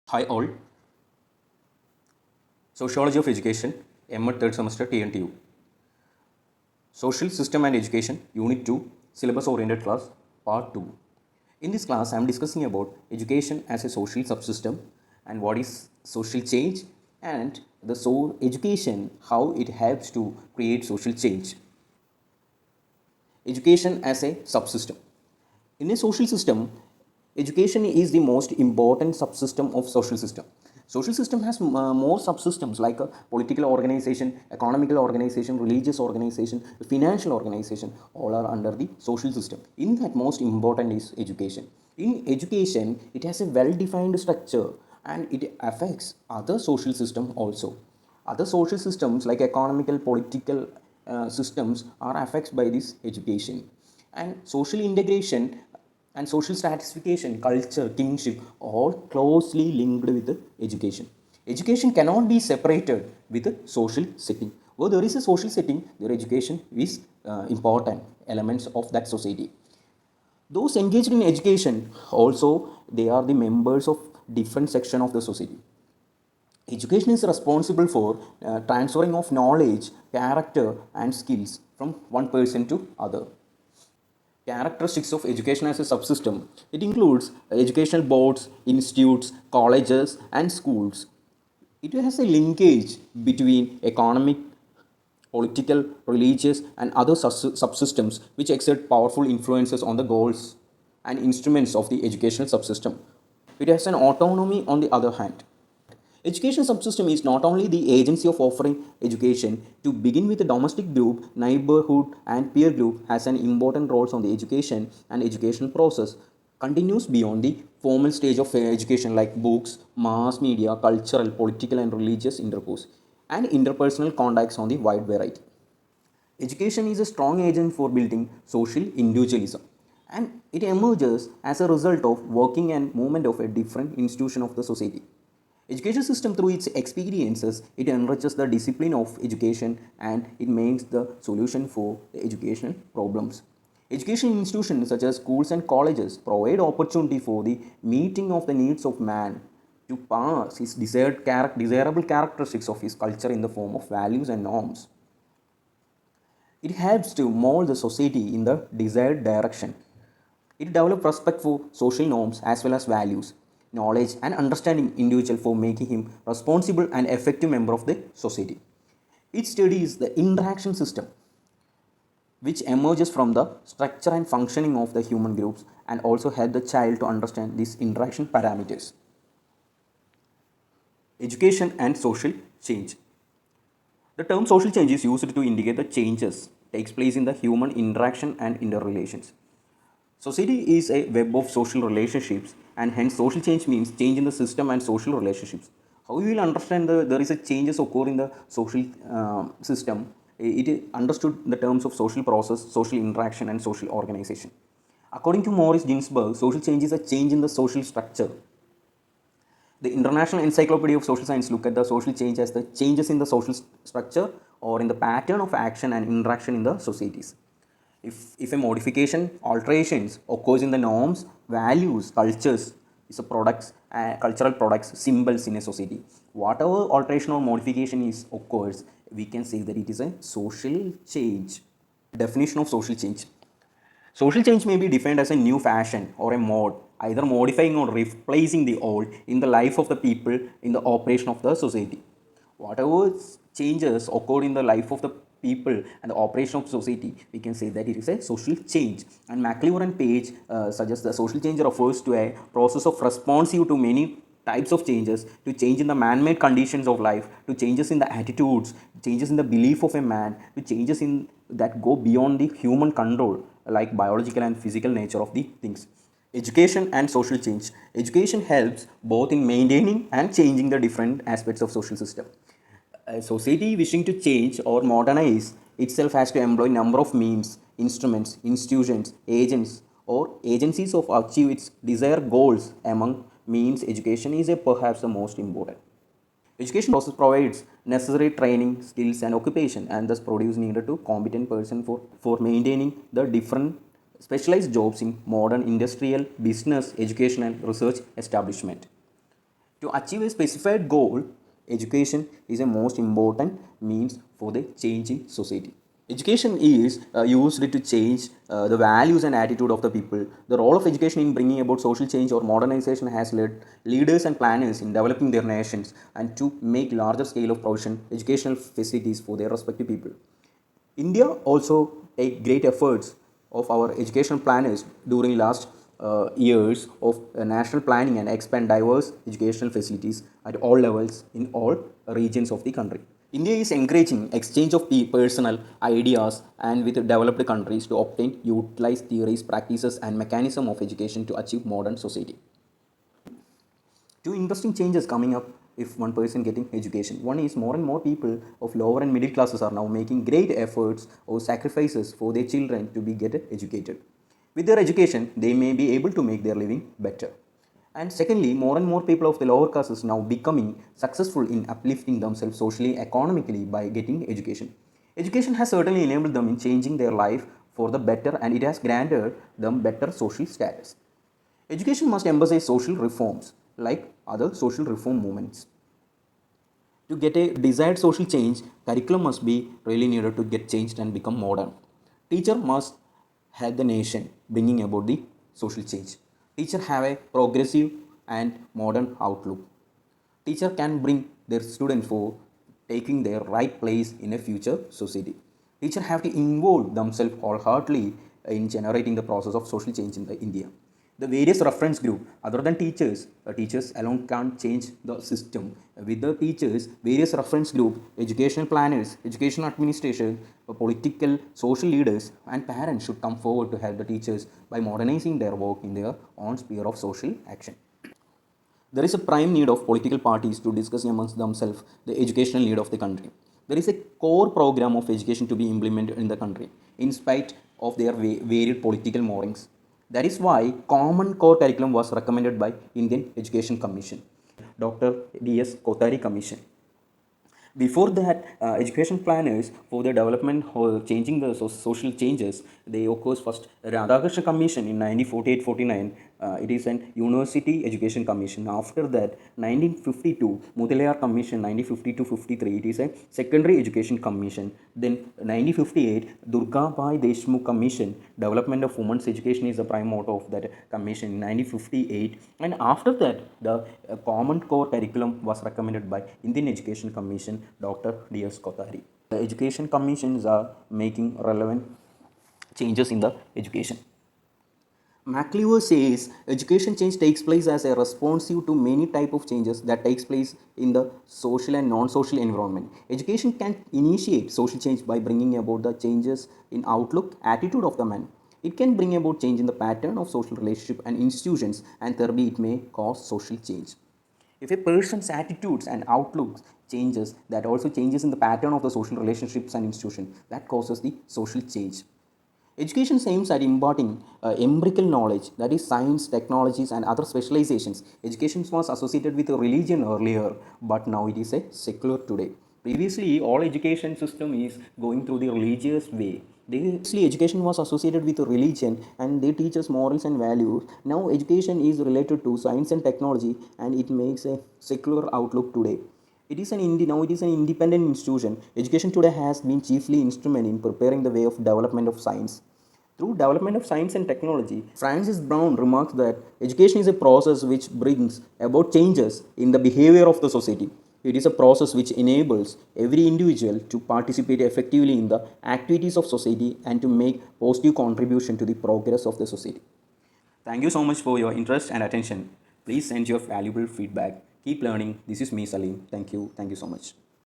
Hi all, Sociology of Education, M.Ed third semester TNTEU. Social System and Education, Unit 2, Syllabus Oriented Class, Part 2. In this class, I am discussing about education as a social subsystem and what is social change and the education, how it helps to create social change. Education as a subsystem. In a social system, education is the most important subsystem of social system. Social system has more subsystems like a political organization, economical organization, religious organization, financial organization, all are under the social system. In that, most important is education. In education, it has a well-defined structure and it affects other social system also. Other social systems like economical, political systems are affected by this education. And social integration and social stratification, culture, kingship, all closely linked with the education. Education cannot be separated with the social setting. Where there is a social setting, their education is important elements of that society. Those engaged in education also they are the members of different section of the society. Education is responsible for transferring of knowledge, character, and skills from one person to other. Characteristics of education as a subsystem. It includes educational boards, institutes, colleges, and schools. It has a linkage between economic, political, religious, and other subsystems which exert powerful influences on the goals and instruments of the educational subsystem. It has an autonomy on the other hand. Education subsystem is not only the agency of offering education to begin with the domestic group, neighborhood and peer group has an important role on the education and educational process continues beyond the formal stage of education like books, mass media, cultural, political and religious intercourse and interpersonal contacts on the wide variety. Education is a strong agent for building social individualism and it emerges as a result of working and movement of a different institution of the society. Education system through its experiences, it enriches the discipline of education and it makes the solution for the educational problems. Education institutions such as schools and colleges provide opportunity for the meeting of the needs of man to pass his desirable characteristics of his culture in the form of values and norms. It helps to mold the society in the desired direction. It develops respect for social norms as well as values, knowledge and understanding individual for making him responsible and effective member of the society. It studies the interaction system which emerges from the structure and functioning of the human groups and also help the child to understand these interaction parameters. Education and social change. The term social change is used to indicate the changes takes place in the human interaction and interrelations. Society is a web of social relationships and hence social change means change in the system and social relationships. How you will understand there is a changes occur in the social system, it is understood the terms of social process, social interaction and social organization. According to Morris Ginsburg, social change is a change in the social structure. The International Encyclopedia of Social Science look at the social change as the changes in the social structure or in the pattern of action and interaction in the societies. If a modification, alterations occurs in the norms, values, cultures, is a products, cultural products, symbols in a society. Whatever alteration or modification is occurs, we can say that it is a social change. Definition of social change. Social change may be defined as a new fashion or a mode, either modifying or replacing the old in the life of the people in the operation of the society. Whatever changes occur in the life of the people and the operation of society, we can say that it is a social change. And McLeod and Page suggest the social change refers to a process of responsive to many types of changes, to change in the man-made conditions of life, to changes in the attitudes, changes in the belief of a man, to changes in that go beyond the human control like biological and physical nature of the things. Education and social change. Education helps both in maintaining and changing the different aspects of social system. A society wishing to change or modernize itself has to employ number of means, instruments, institutions, agents or agencies of achieve its desired goals. Among means, education is a perhaps the most important. Education process provides necessary training, skills and occupation and thus produce needed to competent person for maintaining the different specialized jobs in modern industrial, business, education and research establishment. To achieve a specified goal, education is a most important means for the change in society. Education is used to change the values and attitude of the people. The role of education in bringing about social change or modernization has led leaders and planners in developing their nations and to make larger scale of provision educational facilities for their respective people. India also take great efforts of our educational planners during last years of national planning and expand diverse educational facilities at all levels in all regions of the country. India is encouraging exchange of personal ideas and with developed countries to obtain, utilize theories, practices and mechanism of education to achieve modern society. Two interesting changes coming up if one person getting education. One is more and more people of lower and middle classes are now making great efforts or sacrifices for their children to be get educated. With their education, they may be able to make their living better. And secondly, more and more people of the lower classes now becoming successful in uplifting themselves socially, economically by getting education. Education has certainly enabled them in changing their life for the better and it has granted them better social status. Education must emphasize social reforms like other social reform movements. To get a desired social change, curriculum must be really needed to get changed and become modern. Teacher must help the nation bringing about the social change. Teacher have a progressive and modern outlook. Teacher can bring their student for taking their right place in a future society. Teacher have to involve themselves wholeheartedly in generating the process of social change in the India. The various reference group, other than teachers, teachers alone can't change the system. With the teachers, various reference group, educational planners, educational administration, political, social leaders, and parents should come forward to help the teachers by modernizing their work in their own sphere of social action. There is a prime need of political parties to discuss amongst themselves the educational need of the country. There is a core program of education to be implemented in the country, in spite of their varied political moorings. That is why common core curriculum was recommended by Indian Education Commission, Dr. D.S. Kothari Commission. Before that, education planners for the development or changing the social changes, they occurs first Radhakrishna Commission in 1948-49. It is an University Education Commission. After that, 1952, Mudaliar Commission 1952-53. It is a Secondary Education Commission. Then 1958, Durgabai Deshmukh Commission. Development of women's education is the prime motto of that commission in 1958. And after that, the common core curriculum was recommended by Indian Education Commission, Dr. D.S. Kothari. The education commissions are making relevant changes in the education. McLeod says education change takes place as a responsive to many type of changes that takes place in the social and non-social environment. Education can initiate social change by bringing about the changes in outlook, attitude of the man. It can bring about change in the pattern of social relationship and institutions, and thirdly, it may cause social change. If a person's attitudes and outlooks changes, that also changes in the pattern of the social relationships and institutions, that causes the social change. Education aims at imparting empirical knowledge, that is science, technologies and other specializations. Education was associated with a religion earlier, but now it is a secular today. Previously, all education system is going through the religious way. Previously, education was associated with religion and they teach us morals and values. Now, education is related to science and technology and it makes a secular outlook today. Now it is an independent institution. Education today has been chiefly instrument in preparing the way of development of science. Through development of science and technology, Francis Brown remarks that education is a process which brings about changes in the behavior of the society. It is a process which enables every individual to participate effectively in the activities of society and to make positive contribution to the progress of the society. Thank you so much for your interest and attention. Please send your valuable feedback. Keep learning. This is me, Salim. Thank you. Thank you so much.